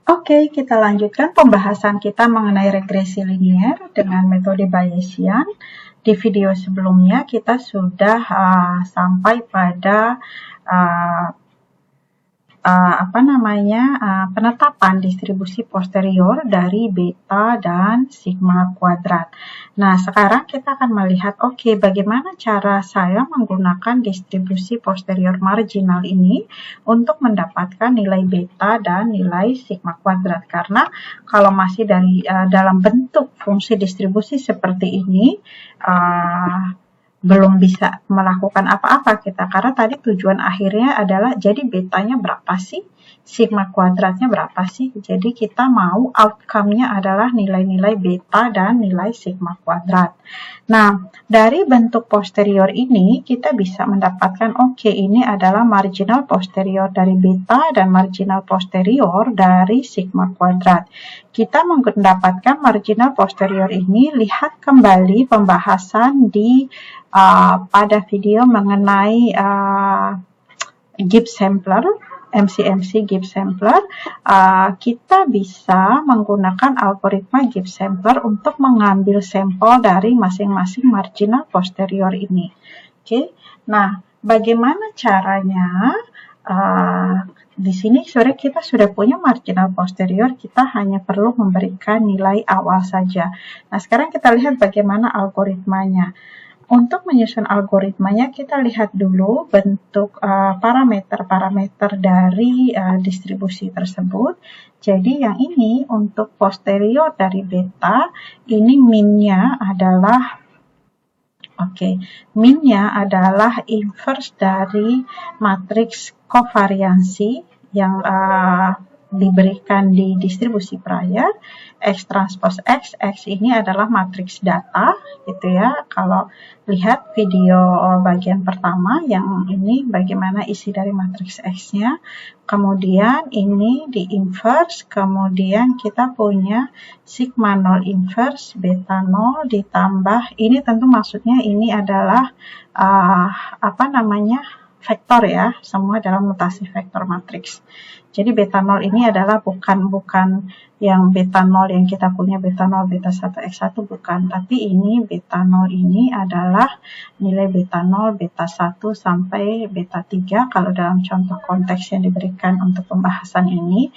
Oke, kita lanjutkan pembahasan kita mengenai regresi linier dengan metode Bayesian. Di video sebelumnya kita sudah sampai pada penetapan distribusi posterior dari beta dan sigma kuadrat. Nah, sekarang kita akan melihat, oke, bagaimana cara saya menggunakan distribusi posterior marginal ini untuk mendapatkan nilai beta dan nilai sigma kuadrat. Karena kalau masih dari dalam bentuk fungsi distribusi seperti ini, belum bisa melakukan apa-apa kita, karena tadi tujuan akhirnya adalah jadi betanya berapa sih, sigma kuadratnya berapa sih. Jadi kita mau outcome-nya adalah nilai-nilai beta dan nilai sigma kuadrat. Nah, dari bentuk posterior ini kita bisa mendapatkan, oke, ini adalah marginal posterior dari beta dan marginal posterior dari sigma kuadrat. Kita mendapatkan marginal posterior ini, lihat kembali pembahasan di pada video mengenai Gibbs sampler, MCMC Gibbs sampler. Kita bisa menggunakan algoritma Gibbs sampler untuk mengambil sampel dari masing-masing marginal posterior ini. Oke, nah bagaimana caranya? Di sini sebenarnya kita sudah punya marginal posterior, kita hanya perlu memberikan nilai awal saja. Nah, sekarang kita lihat bagaimana algoritmanya. Untuk menyusun algoritmanya, kita lihat dulu bentuk parameter-parameter dari distribusi tersebut. Jadi yang ini untuk posterior dari beta, ini min-nya adalah min-nya adalah inverse dari matriks kovariansi yang diberikan di distribusi prior. X transpose X, X ini adalah matriks data, gitu ya. Kalau lihat video bagian pertama, yang ini bagaimana isi dari matriks X-nya. Kemudian ini di inverse, kemudian kita punya sigma 0 inverse, beta 0 ditambah, ini tentu maksudnya ini adalah vektor ya, semua dalam notasi vektor matriks. Jadi beta 0 ini adalah bukan yang beta 0 yang kita punya beta 0, beta 1, X1, bukan. Tapi ini beta 0 ini adalah nilai beta 0, beta 1 sampai beta 3. Kalau dalam contoh konteks yang diberikan untuk pembahasan ini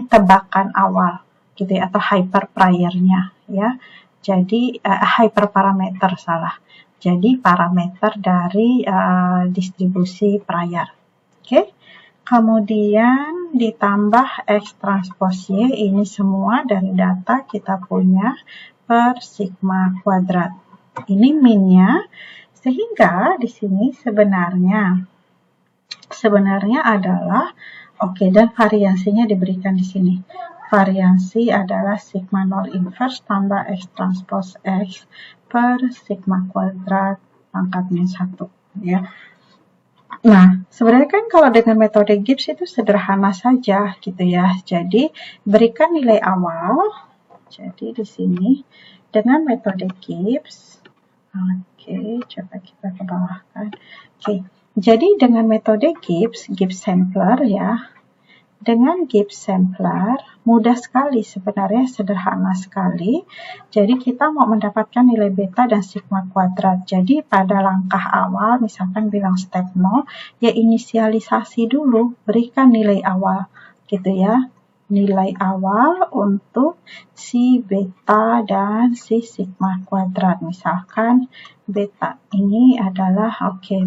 tebakan awal gitu ya, atau hyper prior-nya ya. Jadi hyperparameter salah. Jadi parameter dari distribusi prior. Oke. Kemudian ditambah X transpose Y, ini semua dari data kita punya per sigma kuadrat. Ini min-nya, sehingga di sini sebenarnya adalah dan variansinya diberikan di sini. Variansi adalah sigma 0 inverse tambah X transpose X per sigma kuadrat pangkat min 1 ya. Nah, sebenarnya kan kalau dengan metode Gibbs itu sederhana saja gitu ya. Jadi, berikan nilai awal. Jadi, di sini dengan metode Gibbs. Oke, coba kita ke bawah kan. Oke, jadi dengan metode Gibbs sampler ya. Dengan Gibbs sampler, mudah sekali sebenarnya, sederhana sekali. Jadi kita mau mendapatkan nilai beta dan sigma kuadrat. Jadi pada langkah awal, misalkan bilang step 0, ya inisialisasi dulu, berikan nilai awal gitu ya. Nilai awal untuk si beta dan si sigma kuadrat. Misalkan beta ini adalah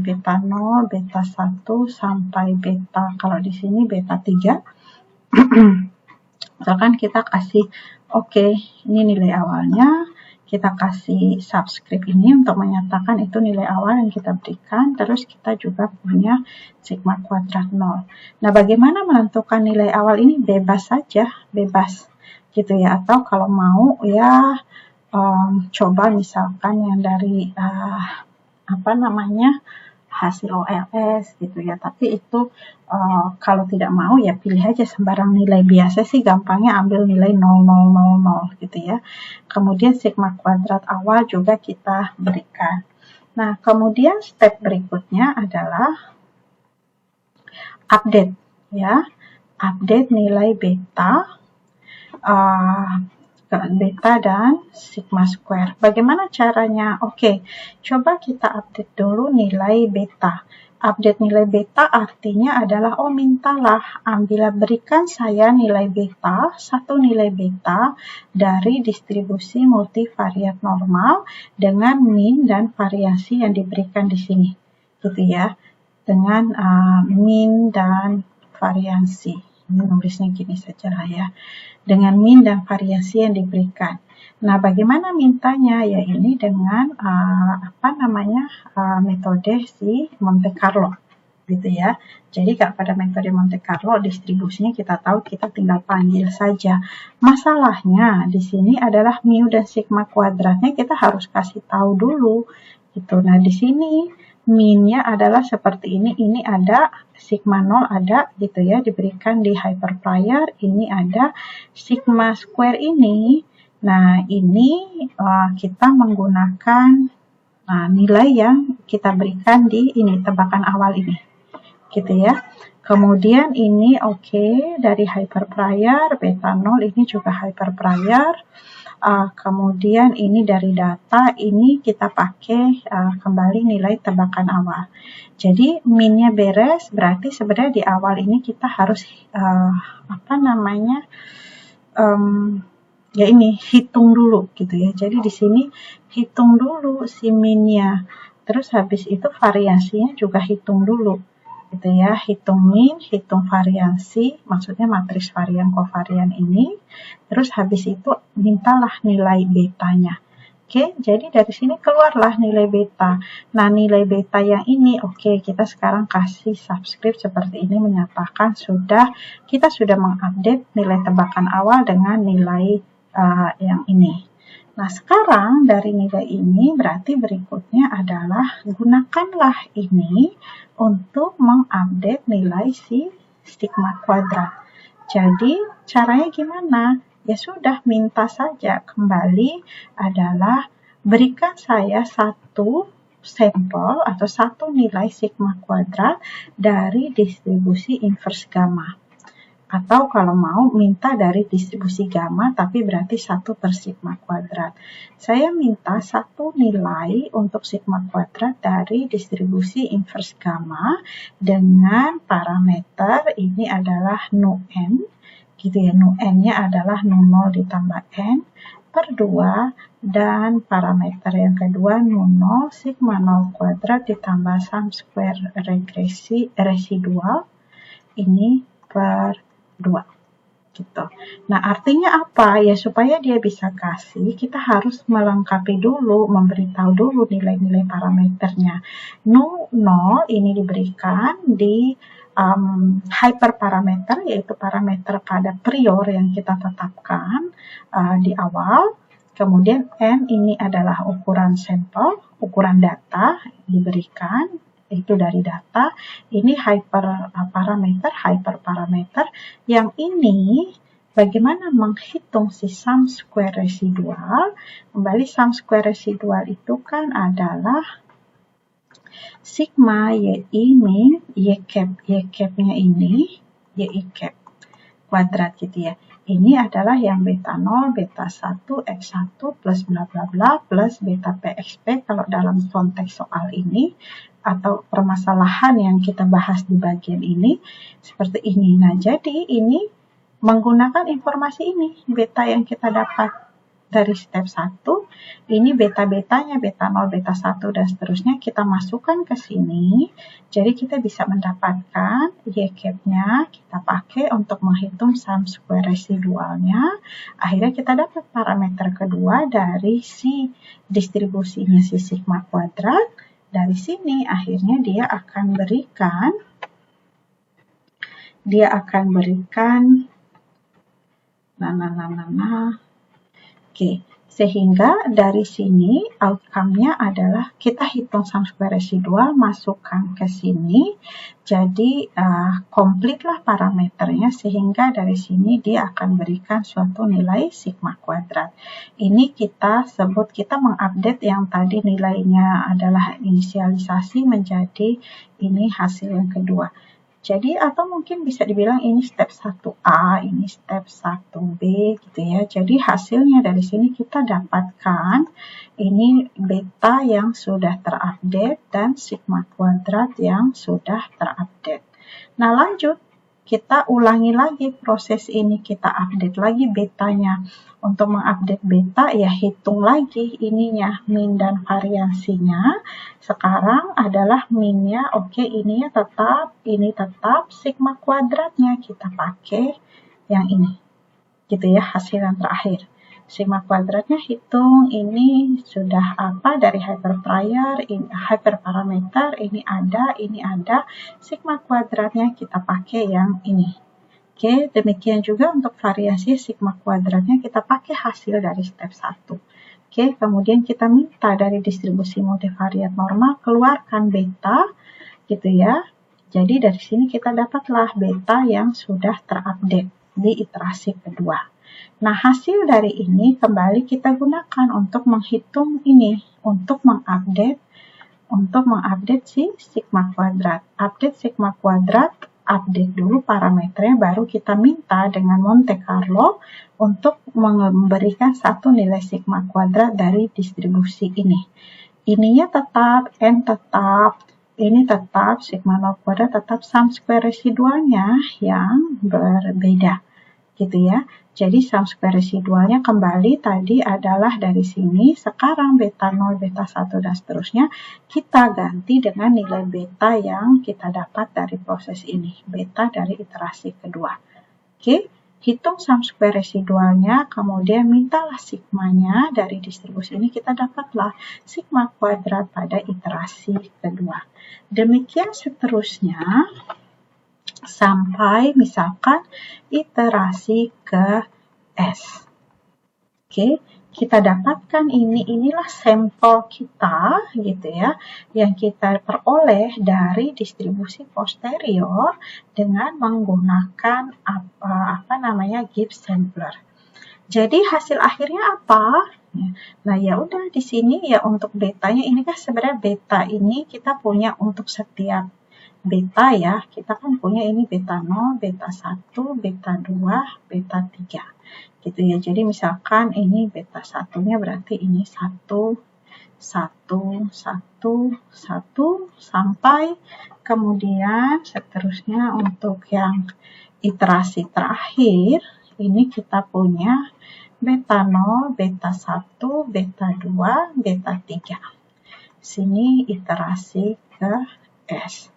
beta 0, beta 1 sampai beta, kalau di sini beta 3. Misalkan kita kasih ini nilai awalnya, kita kasih subscript ini untuk menyatakan itu nilai awal yang kita berikan, terus kita juga punya sigma kuadrat 0. Nah, bagaimana menentukan nilai awal ini? Bebas saja, bebas gitu ya. Atau kalau mau ya coba misalkan yang dari hasil OLS gitu ya. Tapi itu kalau tidak mau ya pilih aja sembarang nilai. Biasa sih gampangnya ambil nilai 0,000 gitu ya. Kemudian sigma kuadrat awal juga kita berikan. Nah, kemudian step berikutnya adalah update ya. Update nilai beta beta dan sigma square. Bagaimana caranya? Oke, coba kita update dulu nilai beta. Update nilai beta artinya adalah, mintalah, berikan saya nilai beta, satu nilai beta dari distribusi multivariat normal dengan mean dan variasi yang diberikan di sini, gitu ya, dengan mean dan variasi. Menulisnya gini saja lah ya, dengan mean dan variasi yang diberikan. Nah, bagaimana mintanya? Ya ini dengan metode si Monte Carlo, gitu ya. Jadi pada metode Monte Carlo distribusinya kita tahu, kita tinggal panggil saja. Masalahnya di sini adalah mu dan sigma kuadratnya kita harus kasih tahu dulu, gitu. Nah, di sini mean-nya adalah seperti ini. Ini ada sigma 0 ada, gitu ya, diberikan di hyperprior. Ini ada sigma square ini. Nah, ini kita menggunakan nilai yang kita berikan di ini, tebakan awal ini, gitu ya. Kemudian ini dari hyperprior, beta 0 ini juga hyperprior. Kemudian ini dari data, ini kita pakai kembali nilai tebakan awal. Jadi mean-nya beres, berarti sebenarnya di awal ini kita harus ya ini hitung dulu, gitu ya. Jadi di sini hitung dulu si mean-nya, terus habis itu variasinya juga hitung dulu, gitu ya. Hitung mean, hitung variasi, maksudnya matriks varian kovarian ini, terus habis itu mintalah nilai betanya. Oke, jadi dari sini keluarlah nilai beta. Nah, nilai beta yang ini, kita sekarang kasih subscript seperti ini, menyatakan kita sudah mengupdate nilai tebakan awal dengan nilai yang ini. Nah, sekarang dari nilai ini berarti berikutnya adalah gunakanlah ini untuk mengupdate nilai si sigma kuadrat. Jadi caranya gimana? Ya sudah, minta saja kembali adalah berikan saya satu sampel atau satu nilai sigma kuadrat dari distribusi inverse gamma. Atau kalau mau minta dari distribusi gamma, tapi berarti 1 per sigma kuadrat. Saya minta satu nilai untuk sigma kuadrat dari distribusi inverse gamma dengan parameter ini adalah nu n, gitu ya. Nu n-nya adalah nu 0 ditambah n per 2, dan parameter yang kedua nu 0 sigma 0 kuadrat ditambah sum square residual ini per 2, gitu. Nah, artinya apa? Ya supaya dia bisa kasih, kita harus melengkapi dulu, memberitahu dulu nilai-nilai parameternya. Nu 0 ini diberikan di hyperparameter, yaitu parameter pada prior yang kita tetapkan di awal. Kemudian n ini adalah ukuran sampel, ukuran data diberikan, itu dari data. Ini hyperparameter. Yang ini bagaimana menghitung si sum square residual? Kembali, sum square residual itu kan adalah sigma yi min y cap-nya ini yi cap kuadrat, gitu ya. Ini adalah yang beta 0, beta 1, x1 plus bla bla bla plus beta pxp kalau dalam konteks soal ini atau permasalahan yang kita bahas di bagian ini seperti ini. Nah, jadi ini menggunakan informasi ini, beta yang kita dapat dari step 1, ini beta-betanya, beta 0, beta 1, dan seterusnya kita masukkan ke sini. Jadi kita bisa mendapatkan y cap-nya, kita pakai untuk menghitung sum square residualnya. Akhirnya kita dapat parameter kedua dari si distribusinya si sigma kuadrat. Dari sini akhirnya dia akan berikan sehingga dari sini outcome-nya adalah kita hitung sum square residual, masukkan ke sini, jadi komplit lah parameternya, sehingga dari sini dia akan berikan suatu nilai sigma kuadrat. Ini kita sebut, kita mengupdate yang tadi nilainya adalah inisialisasi menjadi ini hasil yang kedua. Jadi atau mungkin bisa dibilang ini step 1A, ini step 1 1B gitu ya. Jadi hasilnya dari sini kita dapatkan ini beta yang sudah terupdate dan sigma kuadrat yang sudah terupdate. Nah, lanjut. Kita ulangi lagi proses ini, kita update lagi betanya. Untuk mengupdate beta, ya hitung lagi ininya, min dan variansinya. Sekarang adalah minnya, oke, ini tetap, sigma kuadratnya kita pakai yang ini. Gitu ya, hasil yang terakhir. Sigma kuadratnya hitung, ini sudah apa dari hyperparameter, ini ada, sigma kuadratnya kita pakai yang ini. Oke, demikian juga untuk variasi sigma kuadratnya kita pakai hasil dari step 1. Oke, kemudian kita minta dari distribusi multivariat normal keluarkan beta, gitu ya. Jadi dari sini kita dapatlah beta yang sudah terupdate di iterasi kedua. Nah, hasil dari ini kembali kita gunakan untuk menghitung ini, untuk mengupdate si sigma kuadrat. Update sigma kuadrat, update dulu parameternya, baru kita minta dengan Monte Carlo untuk memberikan satu nilai sigma kuadrat dari distribusi ini. Ininya tetap, N tetap, ini tetap, sigma 0 kuadrat tetap, sum square residualnya yang berbeda. Gitu ya. Jadi sum square residualnya kembali tadi adalah dari sini, sekarang beta 0, beta 1 dan seterusnya kita ganti dengan nilai beta yang kita dapat dari proses ini, beta dari iterasi kedua. Oke, hitung sum square residualnya, kemudian mintalah sigmanya dari distribusi ini, kita dapatlah sigma kuadrat pada iterasi kedua. Demikian seterusnya sampai misalkan iterasi ke S. Oke, kita dapatkan inilah sampel kita gitu ya, yang kita peroleh dari distribusi posterior dengan menggunakan Gibbs sampler. Jadi hasil akhirnya apa? Nah, ya udah di sini ya untuk betanya ini kan sebenarnya beta ini kita punya untuk setiap beta ya, kita kan punya ini beta 0, beta 1, beta 2, beta 3 gitu ya. Jadi misalkan ini beta 1-nya berarti ini 1, 1, 1, 1 sampai kemudian seterusnya untuk yang iterasi terakhir ini kita punya beta 0, beta 1, beta 2, beta 3. Sini iterasi ke S.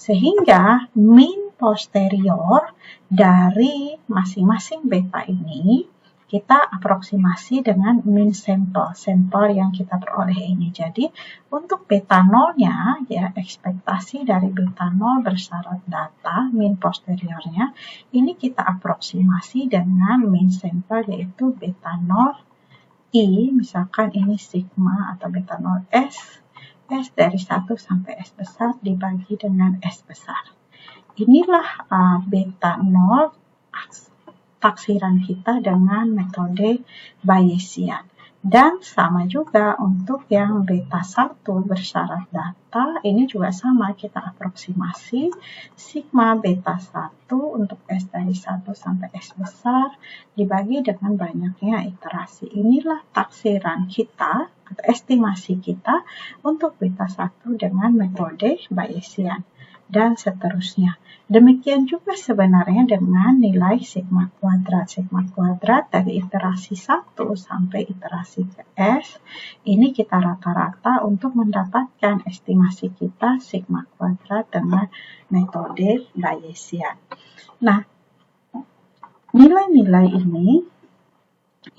Sehingga min posterior dari masing-masing beta ini kita aproksimasi dengan min sampel yang kita peroleh ini. Jadi untuk beta 0-nya ya ekspektasi dari beta 0 bersyarat data min posteriornya ini kita aproksimasi dengan min sampel yaitu beta 0 I, misalkan ini sigma atau beta 0 S dari 1 sampai S besar dibagi dengan S besar. Inilah beta 0 taksiran kita dengan metode Bayesian. Dan sama juga untuk yang beta 1 bersyarat data, ini juga sama, kita aproksimasi sigma beta 1 untuk S dari 1 sampai S besar dibagi dengan banyaknya iterasi. Inilah taksiran kita atau estimasi kita untuk beta 1 dengan metode Bayesian dan seterusnya. Demikian juga sebenarnya dengan nilai sigma kuadrat. Sigma kuadrat dari iterasi 1 sampai iterasi ke S, ini kita rata-rata untuk mendapatkan estimasi kita sigma kuadrat dengan metode Bayesian. Nah, nilai-nilai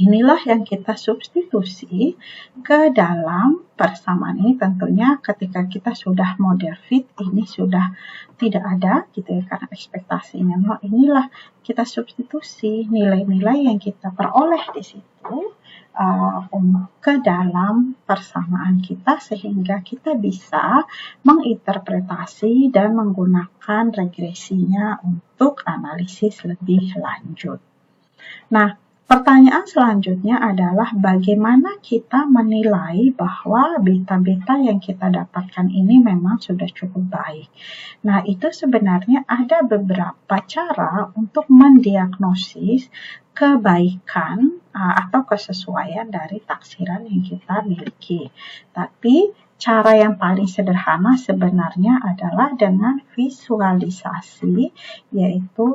inilah yang kita substitusi ke dalam persamaan ini. Tentunya ketika kita sudah model fit ini sudah tidak ada gitu ya, karena ekspektasinya nol. Inilah kita substitusi nilai-nilai yang kita peroleh di situ ke dalam persamaan kita sehingga kita bisa menginterpretasi dan menggunakan regresinya untuk analisis lebih lanjut. Nah, Pertanyaan selanjutnya adalah bagaimana kita menilai bahwa beta-beta yang kita dapatkan ini memang sudah cukup baik. Nah, itu sebenarnya ada beberapa cara untuk mendiagnosis kebaikan atau kesesuaian dari taksiran yang kita miliki. Tapi cara yang paling sederhana sebenarnya adalah dengan visualisasi, yaitu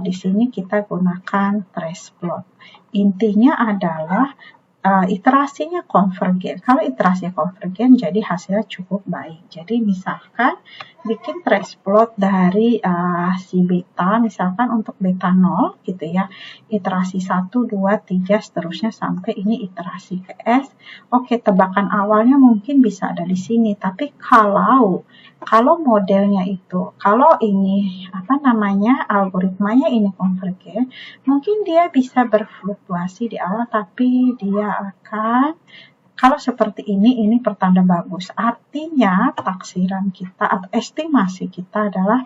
di sini kita gunakan trace plot. Intinya adalah iterasinya konvergen. Kalau iterasinya konvergen, jadi hasilnya cukup baik. Jadi misalkan bikin trace plot dari si beta, misalkan untuk beta 0 gitu ya, iterasi 1, 2, 3, seterusnya sampai ini iterasi ke S. Oke, tebakan awalnya mungkin bisa ada di sini, tapi kalau modelnya itu, kalau ini algoritmanya ini konvergen, mungkin dia bisa berfluktuasi di awal, tapi dia akan, kalau seperti ini pertanda bagus. Artinya taksiran kita atau estimasi kita adalah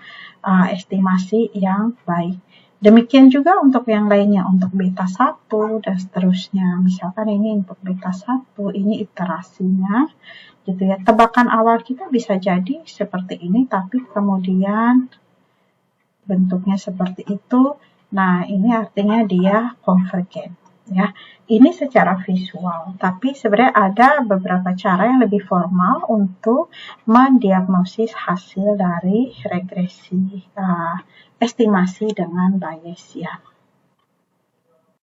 estimasi yang baik. Demikian juga untuk yang lainnya, untuk beta 1 dan seterusnya. Misalkan ini untuk beta 1, ini iterasinya gitu ya. Tebakan awal kita bisa jadi seperti ini, tapi kemudian bentuknya seperti itu. Nah, ini artinya dia konvergen ya. Ini secara visual, tapi sebenarnya ada beberapa cara yang lebih formal untuk mendiagnosis hasil dari regresi estimasi dengan Bayesian.